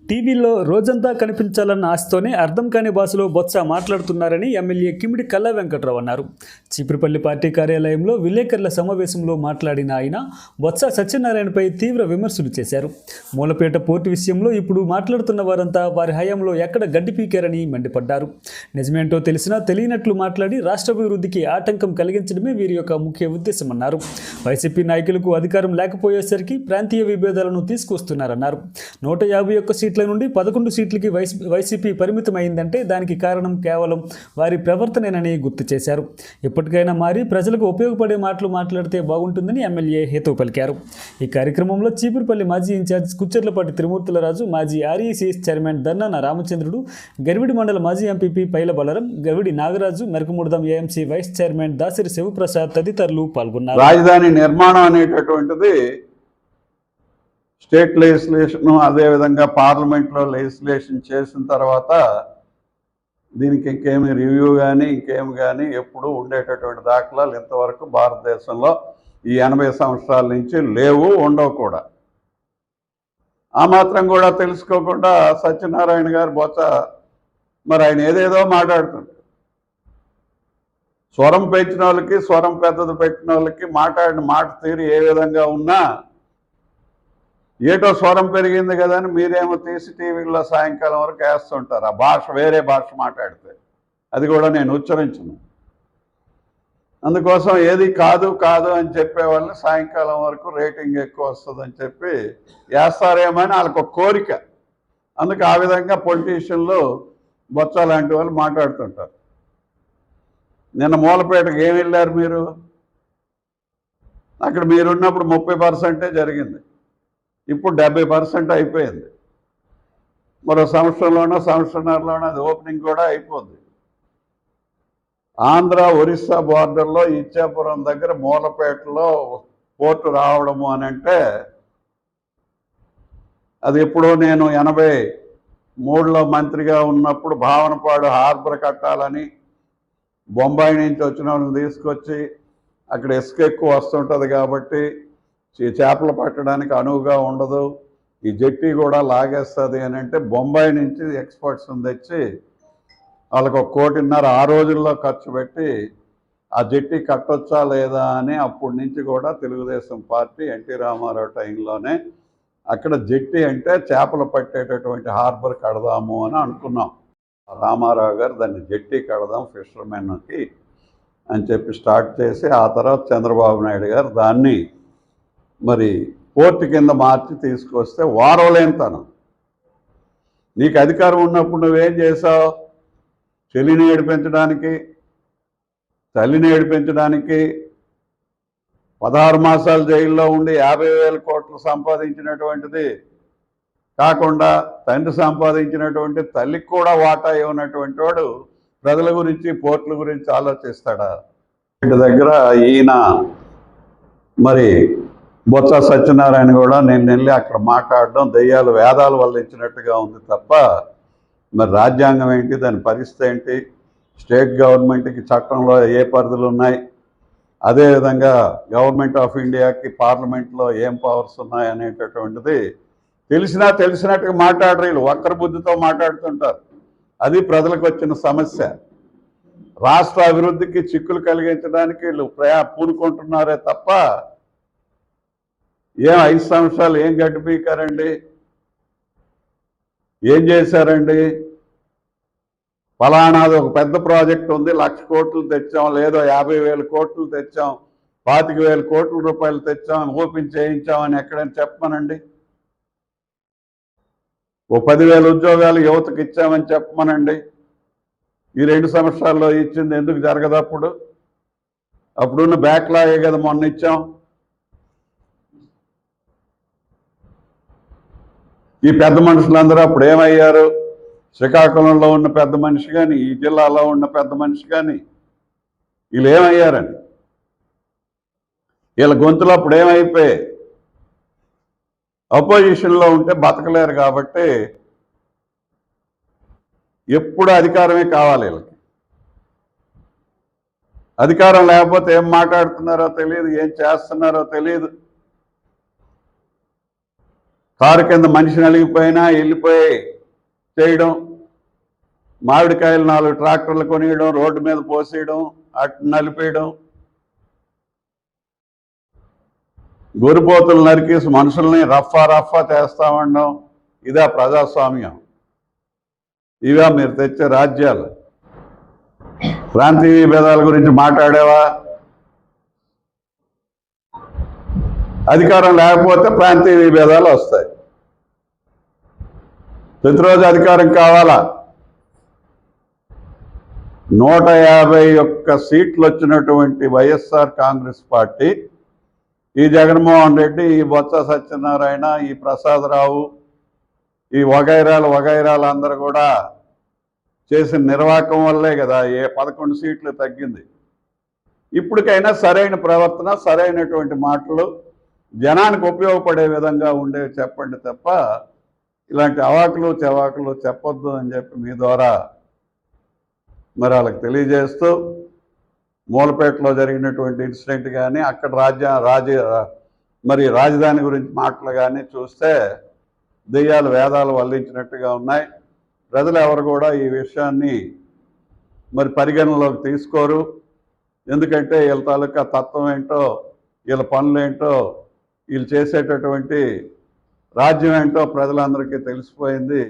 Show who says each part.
Speaker 1: టీవీలో రోజంతా కనిపించాలన్న ఆశతోనే అర్థం కాని భాషలో బొత్స మాట్లాడుతున్నారని ఎమ్మెల్యే కిమిడి కల్లా వెంకట్రావు అన్నారు. చీపురుపల్లి పార్టీ కార్యాలయంలో విలేకరుల సమావేశంలో మాట్లాడిన ఆయన బొత్స సత్యనారాయణపై తీవ్ర విమర్శలు చేశారు. మూలపేట పోర్టు విషయంలో ఇప్పుడు మాట్లాడుతున్న వారంతా వారి హయాంలో ఎక్కడ గడ్డి పీకారని మండిపడ్డారు. నిజమేంటో తెలిసినా తెలియనట్లు మాట్లాడి రాష్ట్రాభివృద్ధికి ఆటంకం కలిగించడమే వీరి యొక్క ముఖ్య ఉద్దేశమన్నారు. వైసీపీ నాయకులకు అధికారం లేకపోయేసరికి ప్రాంతీయ విభేదాలను తీసుకొస్తున్నారన్నారు. 151 సీట్ల నుండి 11 సీట్లకి వైసీపీ పరిమితమైందంటే దానికి కారణం కేవలం వారి ప్రవర్తనేనని గుర్తు చేశారు. ఇప్పటికైనా మారి ప్రజలకు ఉపయోగపడే మాటలు మాట్లాడితే బాగుంటుందని ఎమ్మెల్యే హితవు పలికారు. ఈ కార్యక్రమంలో చీపురుపల్లి మాజీ ఇన్ఛార్జ్ కుచ్చర్లపాటి త్రిమూర్తులరాజు, మాజీ ఆర్ఈసీఎస్ చైర్మన్ దన్నాన రామచంద్రుడు, గరివిడి మండల మాజీ MPP Paila Balaram, Gavidi Nagaraju, Merakamudidam AMC vice chairman Dasiri Shivaprasad తదితరులు పాల్గొన్నారు.
Speaker 2: రాజధాని నిర్మాణం అనేటటువంటిది స్టేట్ లెజిస్లేషన్, అదేవిధంగా పార్లమెంట్లో లెజిస్లేషన్ చేసిన తర్వాత దీనికి ఇంకేమి రివ్యూ కానీ ఇంకేమి కానీ ఎప్పుడు ఉండేటటువంటి దాఖలాలు ఇంతవరకు భారతదేశంలో ఈ 80 సంవత్సరాల నుంచి లేవు, ఉండవు కూడా. ఆ మాత్రం కూడా తెలుసుకోకుండా సత్యనారాయణ గారు బొత్స మరి ఆయన ఏదేదో మాట్లాడుతుంటారు. స్వరం పెంచిన వాళ్ళకి, స్వరం పెద్దది పెట్టిన వాళ్ళకి మాట్లాడిన మాట తీరు ఏ విధంగా ఉన్నా ఏటో స్వరం పెరిగింది కదా అని మీరేమో తీసి టీవీలో సాయంకాలం వరకు వేస్తుంటారు. ఆ భాష వేరే భాష మాట్లాడితే అది కూడా నేను ఉచ్చరించను. అందుకోసం ఏది కాదు కాదు అని చెప్పేవాళ్ళని సాయంకాలం వరకు రేటింగ్ ఎక్కువ వస్తుందని చెప్పి వేస్తారేమో అని వాళ్ళకు ఒక కోరిక. అందుకు ఆ విధంగా పొలిటీషియన్లు బొత్స లాంటి వాళ్ళు మాట్లాడుతుంటారు. నిన్న మూలపేటకు ఏమి వెళ్ళారు మీరు? అక్కడ మీరున్నప్పుడు 30% జరిగింది, ఇప్పుడు 70% అయిపోయింది. మరో సంవత్సరంలోనో సంవత్సరంన్నరలోనో అది ఓపెనింగ్ కూడా అయిపోద్ది. ఆంధ్ర ఒరిస్సా బోర్డర్లో ఇచ్చాపురం దగ్గర మూలపేటలో పోర్టు రావడము అని అంటే అది ఎప్పుడో నేను 83లో మంత్రిగా ఉన్నప్పుడు భావనపాడు హార్బర్ కట్టాలని బొంబాయి నుంచి వచ్చిన వాళ్ళని తీసుకొచ్చి అక్కడ ఇసుక ఎక్కువ వస్తుంటుంది కాబట్టి చేపలు పట్టడానికి అనువుగా ఉండదు, ఈ జెట్టి కూడా లాగేస్తుంది అని అంటే బొంబాయి నుంచి ఎక్స్పర్ట్స్ని తెచ్చి వాళ్ళకు 1.5 కోటి ఆ రోజుల్లో ఖర్చు పెట్టి ఆ జెట్టి కట్టొచ్చా లేదా అని అప్పటి నుంచి కూడా తెలుగుదేశం పార్టీ ఎన్టీ రామారావు టైంలోనే అక్కడ జెట్టి అంటే చేపలు పట్టేటటువంటి హార్బర్ కడదాము అని అనుకున్నాం. రామారావు గారు దాన్ని జెట్టి కడదాం ఫిషర్మెన్కి అని చెప్పి స్టార్ట్ చేసి ఆ తర్వాత చంద్రబాబు నాయుడు గారు దాన్ని మరి పోర్టు కింద మార్చి తీసుకొస్తే వారవలేనితనం. నీకు అధికారం ఉన్నప్పుడు నువ్వేం చేసావు? చెల్లిని ఏడిపించడానికి, తల్లిని ఏడిపించడానికి 16 మాసాలు జైల్లో ఉండి 50,000 కోట్లు సంపాదించినటువంటిది కాకుండా తండ్రి సంపాదించినటువంటి తల్లికి కూడా వాటా ఇవ్వనటువంటి వాడు ప్రజల గురించి, పోర్టుల గురించి ఆలోచిస్తాడా? ఇంటి దగ్గర ఈయన మరి బొత్స సత్యనారాయణ కూడా నేను వెళ్ళి అక్కడ మాట్లాడడం దెయ్యాలు వేదాల వల్ల ఇచ్చినట్టుగా ఉంది తప్ప మరి రాజ్యాంగం ఏంటి, దాని పరిస్థితి ఏంటి, స్టేట్ గవర్నమెంట్కి చట్టంలో ఏ పరిధులు ఉన్నాయి, అదేవిధంగా గవర్నమెంట్ ఆఫ్ ఇండియాకి పార్లమెంట్లో ఏం పవర్స్ ఉన్నాయి అనేటటువంటిది తెలిసినట్టుగా మాట్లాడరు. వీళ్ళు వక్ర బుద్ధితో మాట్లాడుతుంటారు. అది ప్రజలకు వచ్చిన సమస్య. రాష్ట్ర అభివృద్ధికి చిక్కులు కలిగించడానికి వీళ్ళు పూనుకుంటున్నారే తప్ప ఏం 5 సంవత్సరాలు ఏం గడ్డి పీకారండి, ఏం చేశారండి? ఫలానాది ఒక పెద్ద ప్రాజెక్ట్ ఉంది, 1,00,000 కోట్లు తెచ్చాం, లేదో 50,000 కోట్లు తెచ్చాం, 25,000 కోట్ల రూపాయలు తెచ్చాం, ఓపెన్ చేయించామని ఎక్కడైనా చెప్పమనండి. ఓ 10,000 ఉద్యోగాలు యువతకు ఇచ్చామని చెప్పమనండి. ఈ 2 సంవత్సరాల్లో ఇచ్చింది ఎందుకు జరగదు? అప్పుడున్న బ్యాక్లాగే కదా మొన్న ఇచ్చాం. ఈ పెద్ద మనుషులందరూ అప్పుడు ఏమయ్యారు? శ్రీకాకుళంలో ఉన్న పెద్ద మనిషి కానీ, ఈ జిల్లాలో ఉన్న పెద్ద మనిషి కానీ వీళ్ళు ఏమయ్యారని వీళ్ళ గొంతులు అప్పుడు ఏమైపోయాయి? అపోజిషన్లో ఉంటే బతకలేరు కాబట్టి ఎప్పుడు అధికారమే కావాలి వీళ్ళకి. అధికారం లేకపోతే ఏం మాట్లాడుతున్నారో తెలియదు, ఏం చేస్తున్నారో తెలియదు. కారు కింద మనిషి నలిగిపోయినా వెళ్ళిపోయి చేయడం, మామిడికాయలు 4 ట్రాక్టర్లు కొనియడం, రోడ్డు మీద పోసేయడం, అటు నలిపేయడం, గొరిపోతులు నరికేసి మనుషుల్ని రఫా చేస్తా ఉండడం. ఇదే ప్రజాస్వామ్యం? ఇవే మీరు తెచ్చే రాజ్యాలు? ప్రాంతీయ భేదాల గురించి మాట్లాడేవా? అధికారం లేకపోతే ప్రాంతీయ విభేదాలు వస్తాయి. ప్రతిరోజు అధికారం కావాలా? 151 సీట్లు వచ్చినటువంటి వైఎస్ఆర్ కాంగ్రెస్ పార్టీ, ఈ జగన్మోహన్ రెడ్డి, ఈ బొత్స సత్యనారాయణ, ఈ ప్రసాదరావు, ఈ వగైరాలు అందరూ కూడా చేసిన నిర్వాహకం వల్లే కదా 11 సీట్లు తగ్గింది. ఇప్పటికైనా సరైన ప్రవర్తన, సరైనటువంటి మాటలు జనానికి ఉపయోగపడే విధంగా ఉండేవి చెప్పండి తప్ప ఇలాంటి అవాకులు చెవాకులు చెప్పొద్దు అని చెప్పి మీ ద్వారా మరి వాళ్ళకి తెలియజేస్తూ, మూలపేటలో జరిగినటువంటి ఇన్సిడెంట్ కానీ, అక్కడ రాజధాని గురించి మాటలు కానీ చూస్తే దెయ్యాలు వేదాలు వల్లించినట్టుగా ఉన్నాయి. ప్రజలు ఎవరు కూడా ఈ విషయాన్ని మరి పరిగణనలోకి తీసుకోరు. ఎందుకంటే వీళ్ళ తాలూకా తత్వం ఏంటో, వీళ్ళ పనులు ఏంటో, వీళ్ళు చేసేటటువంటి రాజ్యం ఏంటో ప్రజలందరికీ తెలిసిపోయింది.